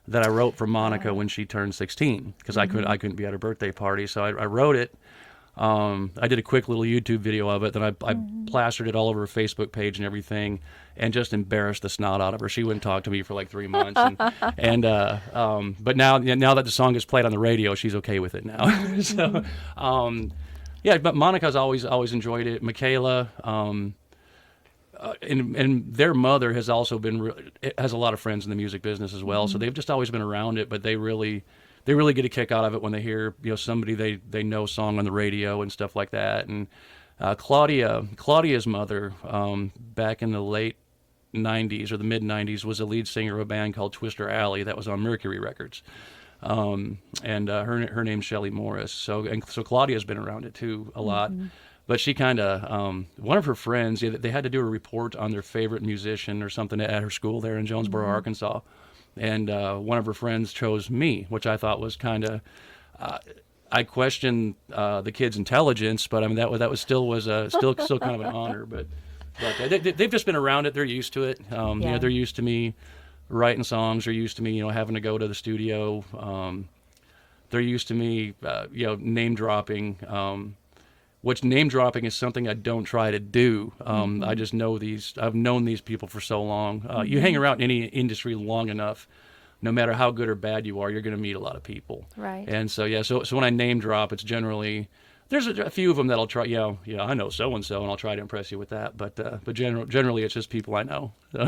that I wrote for Monica when she turned 16 because I couldn't be at her birthday party, so I wrote it. I did a quick little YouTube video of it, then I plastered it all over her Facebook page and everything, and just embarrassed the snot out of her. She wouldn't talk to me for like 3 months, but now that the song is played on the radio, she's okay with it now. So, but Monica's always enjoyed it. Michaela, and their mother has also has a lot of friends in the music business as well, so they've just always been around it, but they really get a kick out of it when they hear somebody they know song on the radio and stuff like that. And Claudia's mother, back in the late 90s or the mid 90s, was a lead singer of a band called Twister Alley that was on Mercury Records, and her name's Shelley Morris. So Claudia's been around it too a lot. But she kind of, one of her friends, they had to do a report on their favorite musician or something at her school there in Jonesboro, Arkansas. And one of her friends chose me, which I thought was kind of, I questioned the kid's intelligence, but I mean, that was still kind of an honor. But they've just been around it. They're used to it. They're used to me writing songs. They're used to me, having to go to the studio. They're used to me, name dropping. Which name dropping is something I don't try to do. I just know I've known these people for so long. You hang around any industry long enough, no matter how good or bad you are, you're going to meet a lot of people. Right. And so, so when I name drop, it's generally, there's a few of them that'll try, I know so-and-so, and I'll try to impress you with that. But generally, it's just people I know. So.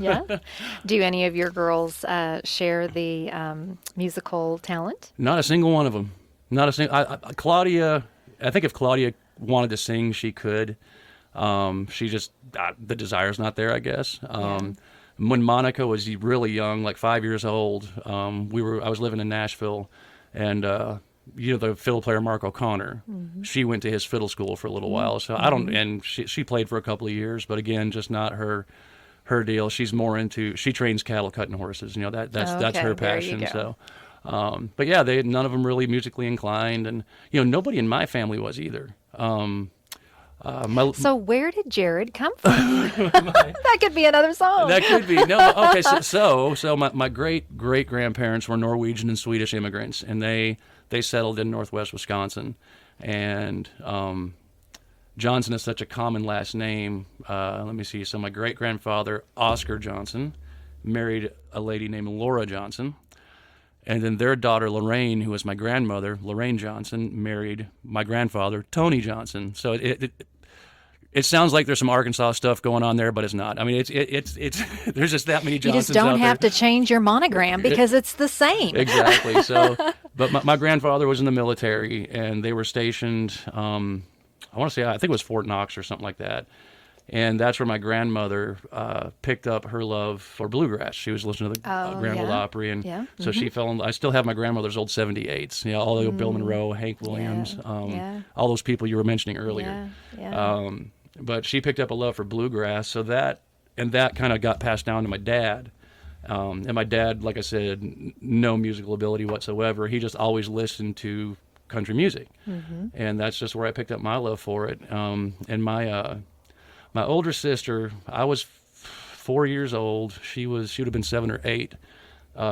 Yeah. Do any of your girls share the musical talent? Not a single one of them. Not a single. Claudia... I think if Claudia wanted to sing, she could. She just the desire's not there, I guess. When Monica was really young, like 5 years old, I was living in Nashville, and the fiddle player Mark O'Connor, she went to his fiddle school for a little while. So and she played for a couple of years, but again, just not her deal. She's more into, she trains cattle, cutting horses. That's her passion. So. But yeah, none of them really musically inclined, and nobody in my family was either. So where did Jarrod come from? That could be another song. That could be. No, okay. So my great grandparents were Norwegian and Swedish immigrants, and they settled in Northwest Wisconsin, and Johnson is such a common last name. Let me see. So my great grandfather Oscar Johnson married a lady named Laura Johnson. And then their daughter, Lorraine, who was my grandmother, Lorraine Johnson, married my grandfather, Tony Johnson. So It sounds like there's some Arkansas stuff going on there, but it's not. I mean, it's there's just that many You Johnsons just don't out have there. to change your monogram because it's the same. Exactly. So, but my grandfather was in the military, and they were stationed. I want to say, I think it was Fort Knox or something like that. And that's where my grandmother picked up her love for bluegrass. She was listening to the Grand Ole Opry, and so she fell in. I still have my grandmother's old 78s. You know, all the Bill Monroe, Hank Williams, all those people you were mentioning earlier. But she picked up a love for bluegrass, so that kind of got passed down to my dad. And my dad, like I said, no musical ability whatsoever. He just always listened to country music, and that's just where I picked up my love for it. And my older sister, I was 4 years old. She would have been 7 or 8.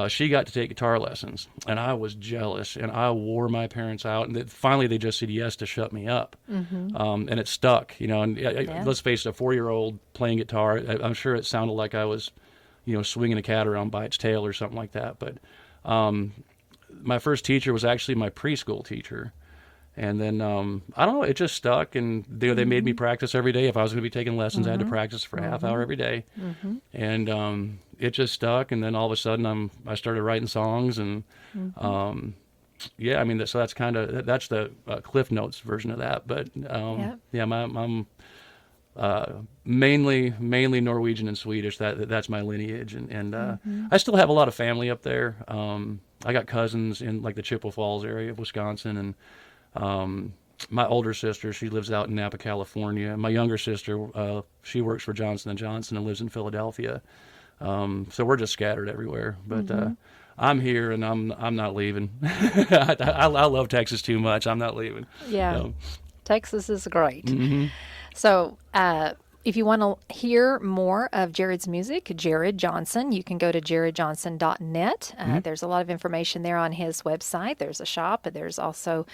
She got to take guitar lessons, and I was jealous, and I wore my parents out. And finally, they just said yes to shut me up, and it stuck. You know, and let's face it, a 4-year-old playing guitar, I'm sure it sounded like I was, you know, swinging a cat around by its tail or something like that. But my first teacher was actually my preschool teacher. And then, I don't know, it just stuck, and they made me practice every day. If I was going to be taking lessons, I had to practice for a half hour every day. And it just stuck, and then all of a sudden I started writing songs, and I mean, so that's kind of, that's the Cliff Notes version of that. But I'm mainly Norwegian and Swedish. That's my lineage, and I still have a lot of family up there. I got cousins in like the Chippewa Falls area of Wisconsin, and my older sister, she lives out in Napa, California. My younger sister, she works for Johnson & Johnson and lives in Philadelphia. So we're just scattered everywhere. But I'm here, and I'm not leaving. I love Texas too much. I'm not leaving. Yeah, So, Texas is great. So if you want to hear more of Jarrod's music, Jarrod Johnson, you can go to jarrodjohnson.net. There's a lot of information there on his website. There's a shop, but there's also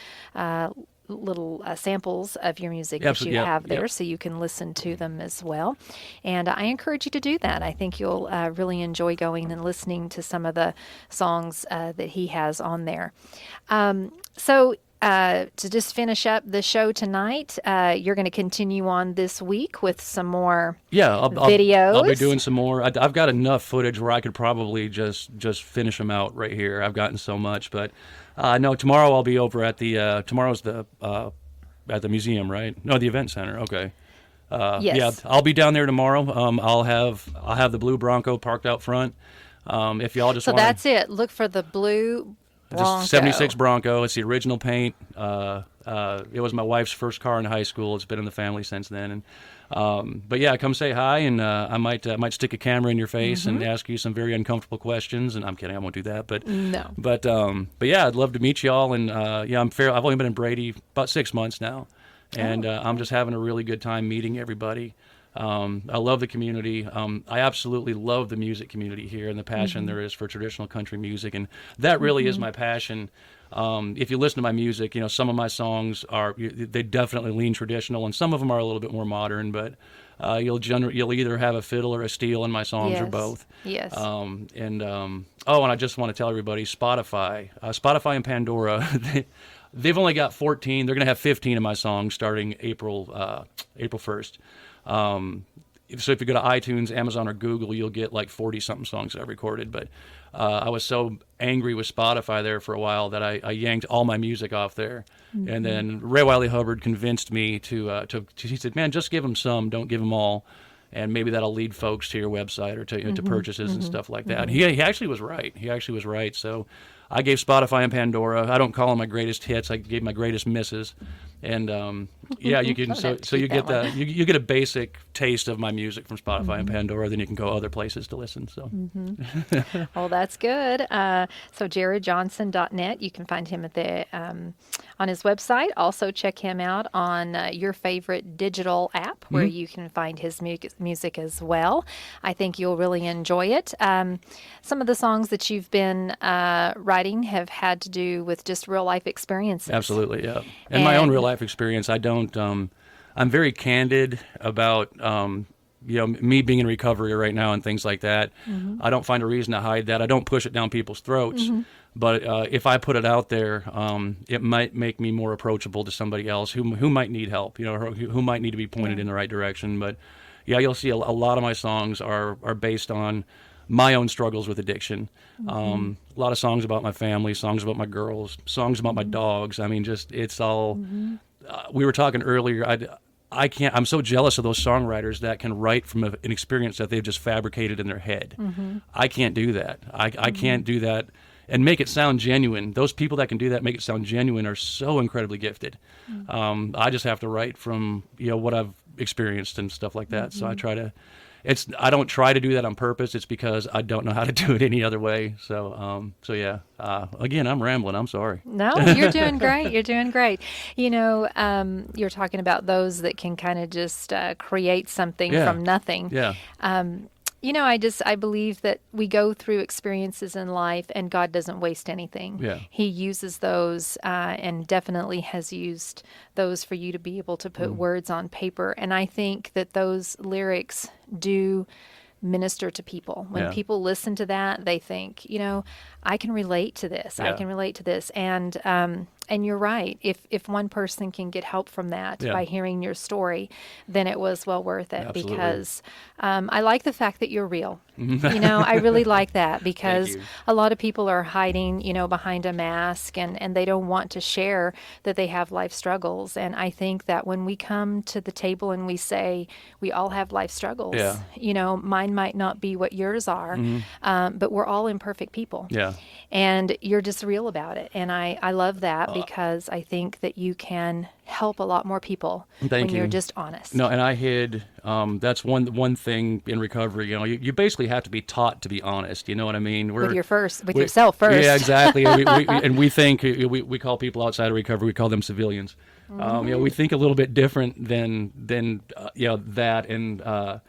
little samples of your music that you have there, so you can listen to them as well. And I encourage you to do that. I think you'll really enjoy going and listening to some of the songs that he has on there. To just finish up the show tonight, you're going to continue on this week with some more videos. I'll be doing some more. I've got enough footage where I could probably just finish them out right here. I've gotten so much, but no, tomorrow I'll be over at the tomorrow's at the museum, right? No, the event center. Okay. Yes. Yeah, I'll be down there tomorrow. I'll have the blue Bronco parked out front. If y'all just so that's it. Look for the blue Bronco. It's a 76 Bronco. It's the original paint. It was my wife's first car in high school. It's been in the family since then. And but yeah, come say hi, and I might stick a camera in your face and ask you some very uncomfortable questions. And I'm kidding, I won't do that. But no. But yeah, I'd love to meet y'all. And I've only been in Brady about 6 months now, and I'm just having a really good time meeting everybody. I love the community. I absolutely love the music community here and the passion there is for traditional country music, and that really is my passion. If you listen to my music, you know, some of my songs they definitely lean traditional, and some of them are a little bit more modern. But you'll either have a fiddle or a steel in my songs, or both. Yes. And I just want to tell everybody, Spotify and Pandora. They've only got 14. They're going to have 15 of my songs starting April 1st. So if you go to iTunes, Amazon, or Google, you'll get like 40-something songs that I've recorded. But I was so angry with Spotify there for a while that I yanked all my music off there. And then Ray Wiley Hubbard convinced me to he said, man, just give them some, don't give them all. And maybe that'll lead folks to your website or to purchases and stuff like that. He actually was right. So I gave Spotify and Pandora, I don't call them my greatest hits, I gave my greatest misses. And you can so you get you get a basic taste of my music from Spotify and Pandora. Then you can go other places to listen. So, Well, that's good. So jarrodjohnson.net. You can find him at the on his website. Also, check him out on your favorite digital app where you can find his music as well. I think you'll really enjoy it. Some of the songs that you've been writing have had to do with just real life experiences. Absolutely, yeah. And my own real life experience. I don't. I'm very candid about me being in recovery right now and things like that, I don't find a reason to hide that. I don't push it down people's throats. But if I put it out there, it might make me more approachable to somebody else who might need help, or who might need to be pointed in the right direction. But yeah, you'll see a lot of my songs are based on my own struggles with addiction. A lot of songs about my family, songs about my girls, songs about my dogs. I mean, just it's all. We were talking earlier. I'm so jealous of those songwriters that can write from an experience that they've just fabricated in their head. I can't do that. I can't do that and make it sound genuine. Those people that can do that, make it sound genuine, are so incredibly gifted. I just have to write from what I've experienced and stuff like that. So I try to. I don't try to do that on purpose. It's because I don't know how to do it any other way. So yeah. Again, I'm rambling. I'm sorry. No, you're doing great. You're doing great. You're talking about those that can kind of just create something from nothing. Yeah. I believe that we go through experiences in life and God doesn't waste anything. Yeah. He uses those and definitely has used those for you to be able to put words on paper. And I think that those lyrics do minister to people. When people listen to that, they think, I can relate to this. I can relate to this. And you're right. If one person can get help from that by hearing your story, then it was well worth it. Absolutely. Because I like the fact that you're real. I really like that because a lot of people are hiding, behind a mask and they don't want to share that they have life struggles. And I think that when we come to the table and we say we all have life struggles, mine might not be what yours are, but we're all imperfect people. Yeah. And you're just real about it. And I love that because I think that you can help a lot more people when you're just honest. No, and I hid, that's one thing in recovery, you basically have to be taught to be honest, you know what I mean? With yourself first. Yeah, exactly. And we think, we call people outside of recovery, we call them civilians. We think a little bit different than that. And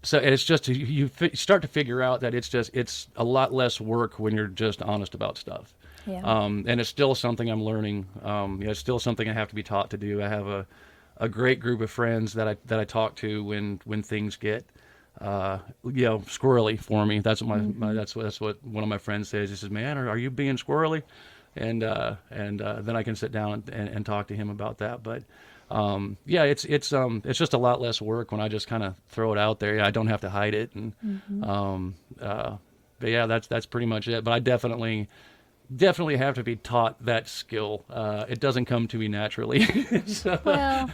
so it's just, you start to figure out that it's a lot less work when you're just honest about stuff. Yeah. And it's still something I'm learning. It's still something I have to be taught to do. I have a great group of friends that I talk to when things get squirrely for me. That's what that's what one of my friends says. He says, "Man, are you being squirrely?" And then I can sit down and talk to him about that. But it's just a lot less work when I just kind of throw it out there. I don't have to hide it. And but yeah, that's pretty much it. But I definitely have to be taught that skill. It doesn't come to me naturally. So. Well,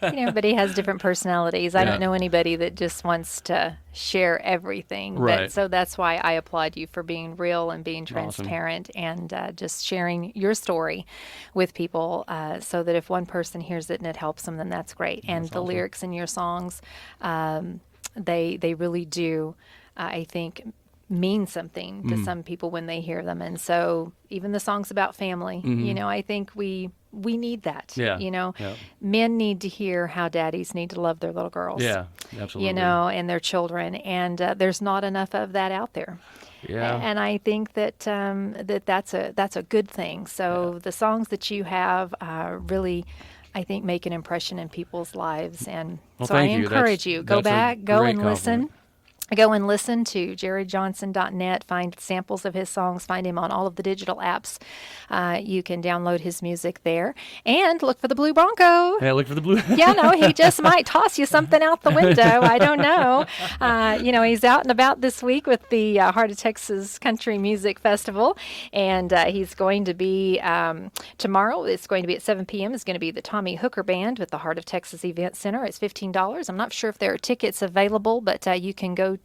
everybody has different personalities. I don't know anybody that just wants to share everything. Right. But, so that's why I applaud you for being real and being transparent and just sharing your story with people so that if one person hears it and it helps them, then that's great. And that's the awesome. lyrics in your songs, they really do, I think, mean something to some people when they hear them. And so even the songs about family, I think we need that. Yeah. Men need to hear how daddies need to love their little girls. Yeah, absolutely. And their children. And there's not enough of that out there. Yeah. And I think that that's a good thing. So the songs that you have really, I think, make an impression in people's lives. And so I encourage you, go back, go and listen. Go and listen to JarrodJohnson.net, find samples of his songs, find him on all of the digital apps. You can download his music there. And look for the Blue Bronco. Yeah, look for the blue. He just might toss you something out the window. I don't know. He's out and about this week with the Heart of Texas Country Music Festival. And he's going to be, tomorrow, it's going to be at 7 p.m., it's going to be the Tommy Hooker Band with the Heart of Texas Event Center. It's $15. I'm not sure if there are tickets available, but you can go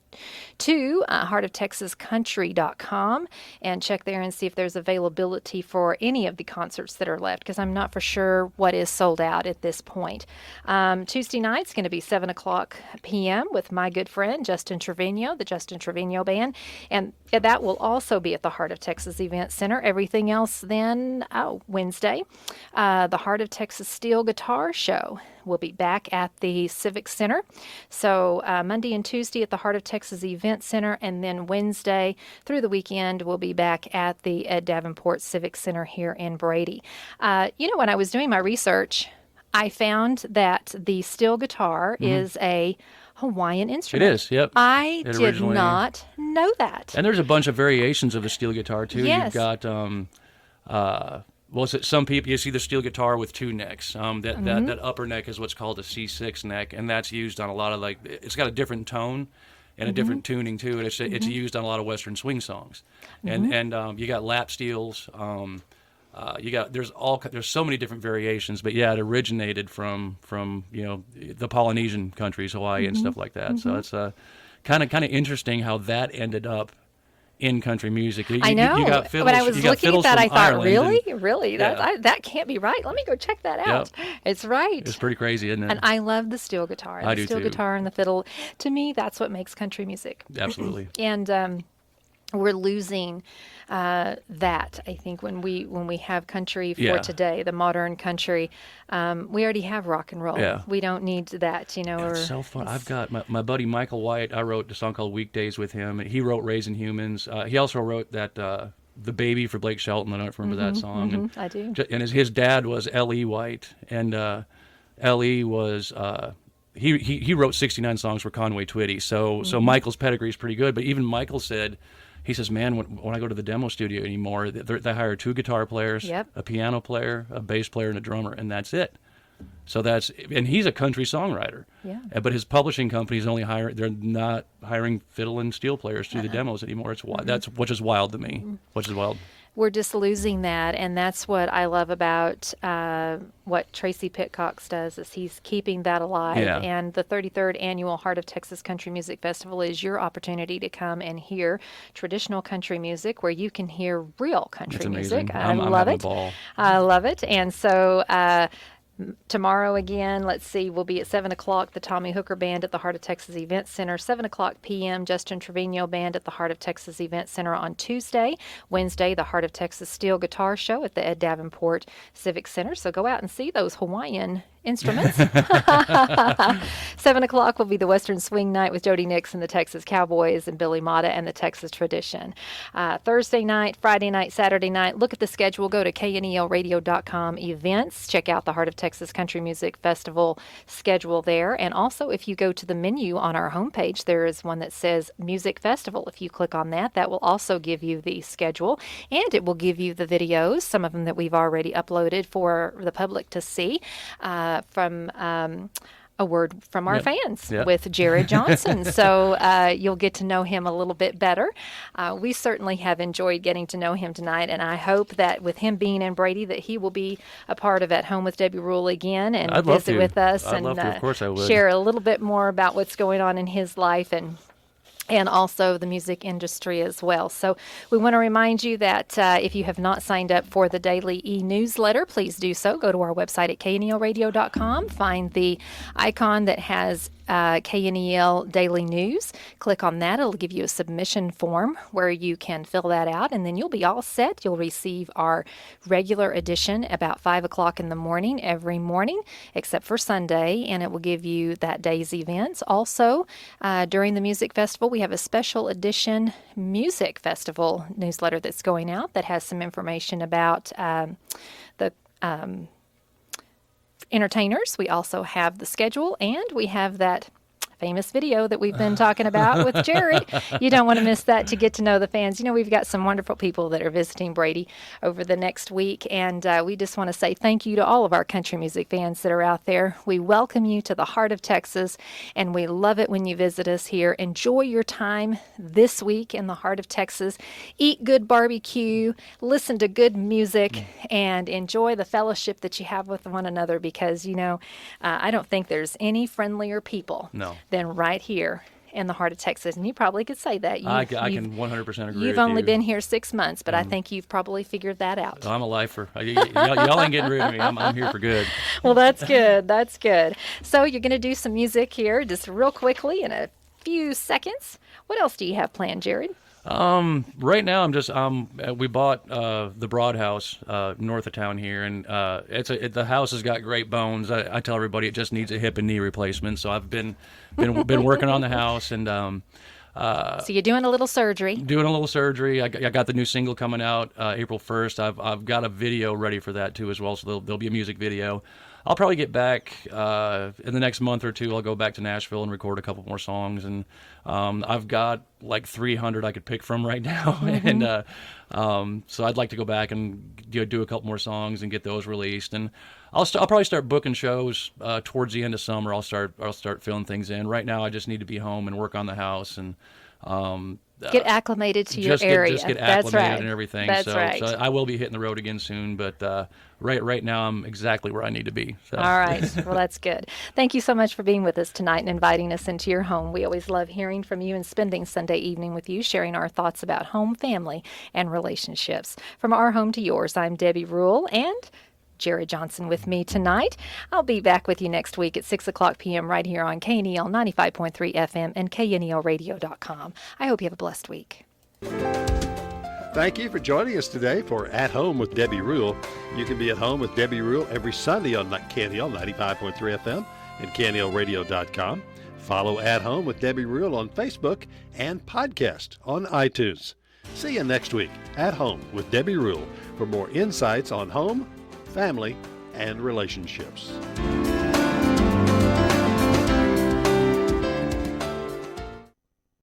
to heartoftexascountry.com and check there and see if there's availability for any of the concerts that are left, because I'm not for sure what is sold out at this point. Tuesday night's going to be 7 o'clock p.m. with my good friend Justin Trevino, the Justin Trevino Band, and that will also be at the Heart of Texas Event Center. Everything else then, Wednesday, the Heart of Texas Steel Guitar Show will be back at the Civic Center. So Monday and Tuesday at the Heart of Texas Event Center, and then Wednesday through the weekend we'll be back at the Ed Davenport Civic Center here in Brady. When I was doing my research, I found that the steel guitar is a Hawaiian instrument. It is, yep. I It did originally- not know that. And there's a bunch of variations of the steel guitar too. Yes. You've got some people, you see the steel guitar with two necks. That upper neck is what's called a C6 neck, and that's used on a lot of it's got a different tone and a different tuning too, and it's used on a lot of Western swing songs. And you got lap steels. There's so many different variations, but yeah, it originated from the Polynesian countries, Hawaii and stuff like that. So it's kind of interesting how that ended up in country music. I know. You got fiddles, when I was you got looking at fiddles that, from I thought, Ireland really? Yeah. That can't be right. Let me go check that out. It's right. It's pretty crazy, isn't it? And I love the steel guitar. I The do steel too. guitar and the fiddle. To me, that's what makes country music. Absolutely. And we're losing that. I think when we have country for Yeah. today, the modern country, we already have rock and roll. Yeah. We don't need that, or It's so fun. I've got my buddy Michael White. I wrote a song called Weekdays with him. He wrote Raising Humans. He also wrote that The Baby for Blake Shelton. I don't know if you remember that song. And, I do. And his dad was L.E. White, and L.E. was he wrote 69 songs for Conway Twitty. So Michael's pedigree is pretty good. But even Michael said. He says, man, when I go to the demo studio anymore, they hire 2 guitar players, Yep. a piano player, a bass player, and a drummer, and that's it. So and he's a country songwriter. Yeah. But his publishing company's they're not hiring fiddle and steel players to do the demos anymore. It's wild. Which is wild to me. Which is wild. We're just losing that, and that's what I love about what Tracy Pitcox does, is he's keeping that alive. Yeah. And the 33rd Annual Heart of Texas Country Music Festival is your opportunity to come and hear traditional country music, where you can hear real country It's amazing. music. I'm love having it. a ball. I love it. And so tomorrow again, let's see, we'll be at 7 o'clock, the Tommy Hooker Band at the Heart of Texas Event Center. 7 o'clock p.m., Justin Trevino Band at the Heart of Texas Event Center on Tuesday. Wednesday, the Heart of Texas Steel Guitar Show at the Ed Davenport Civic Center. So go out and see those Hawaiian instruments. 7 o'clock will be the Western Swing Night with Jody Nix and the Texas Cowboys and Billy Mata and the Texas Tradition. Thursday night, Friday night, Saturday night, look at the schedule. Go to knelradio.com events. Check out the Heart of Texas Country Music Festival schedule there. And also, if you go to the menu on our homepage, there is one that says Music Festival. If you click on that, that will also give you the schedule, and it will give you the videos, some of them that we've already uploaded for the public to see. From a word from our fans with Jarrod Johnson. So you'll get to know him a little bit better. We certainly have enjoyed getting to know him tonight, and I hope that with him being in Brady, that he will be a part of At Home with Debbie Rule again and I'd love visit to. with us I'd and love to. Of course I would. share a little bit more about what's going on in his life and also the music industry as well. So we want to remind you that if you have not signed up for the daily e-newsletter, please do so. Go to our website at knelradio.com, find the icon that has KNEL Daily News. Click on that. It'll give you a submission form where you can fill that out, and then you'll be all set. You'll receive our regular edition about 5 o'clock in the morning every morning, except for Sunday, and it will give you that day's events. Also, during the music festival, we have a special edition music festival newsletter that's going out that has some information about the entertainers. We also have the schedule, and we have that famous video that we've been talking about with Jarrod. You don't want to miss that to get to know the fans. You know, we've got some wonderful people that are visiting Brady over the next week, and we just want to say thank you to all of our country music fans that are out there. We welcome you to the heart of Texas, and we love it when you visit us here. Enjoy your time this week in the heart of Texas. Eat good barbecue, listen to good music, and enjoy the fellowship that you have with one another, because, you know, I don't think there's any friendlier people than right here in the heart of Texas. And you probably could say that. I can 100% agree. You've only been here 6 months, but I think you've probably figured that out. I'm a lifer. Y'all ain't getting rid of me. I'm here for good. Well, that's good. That's good. So you're going to do some music here just real quickly in a few seconds. What else do you have planned, Jarrod? Right now I'm just we bought the Broad House north of town here, and the house has got great bones. I tell everybody it just needs a hip and knee replacement. So I've been working on the house, and so you're doing a little surgery. Doing a little surgery. I got the new single coming out April 1st. I've got a video ready for that too as well. So there'll be a music video. I'll probably get back in the next month or two. I'll go back to Nashville and record a couple more songs, and I've got like 300 I could pick from right now, and so I'd like to go back and do a couple more songs and get those released. And I'll probably start booking shows towards the end of summer. I'll start filling things in. Right now, I just need to be home and work on the house and get acclimated to your area. Just get That's acclimated right. and everything. That's so right. I will be hitting the road again soon, but right now I'm exactly where I need to be. So. All right. Well, that's good. Thank you so much for being with us tonight and inviting us into your home. We always love hearing from you and spending Sunday evening with you, sharing our thoughts about home, family, and relationships. From our home to yours, I'm Debbie Rule, and Jarrod Johnson with me tonight. I'll be back with you next week at 6 o'clock p.m. right here on KNEL 95.3 FM and KNELradio.com. I hope you have a blessed week. Thank you for joining us today for At Home with Debbie Rule. You can be at home with Debbie Rule every Sunday on KNEL 95.3 FM and KNELradio.com. Follow At Home with Debbie Rule on Facebook and podcast on iTunes. See you next week, At Home with Debbie Rule, for more insights on home, family, and relationships.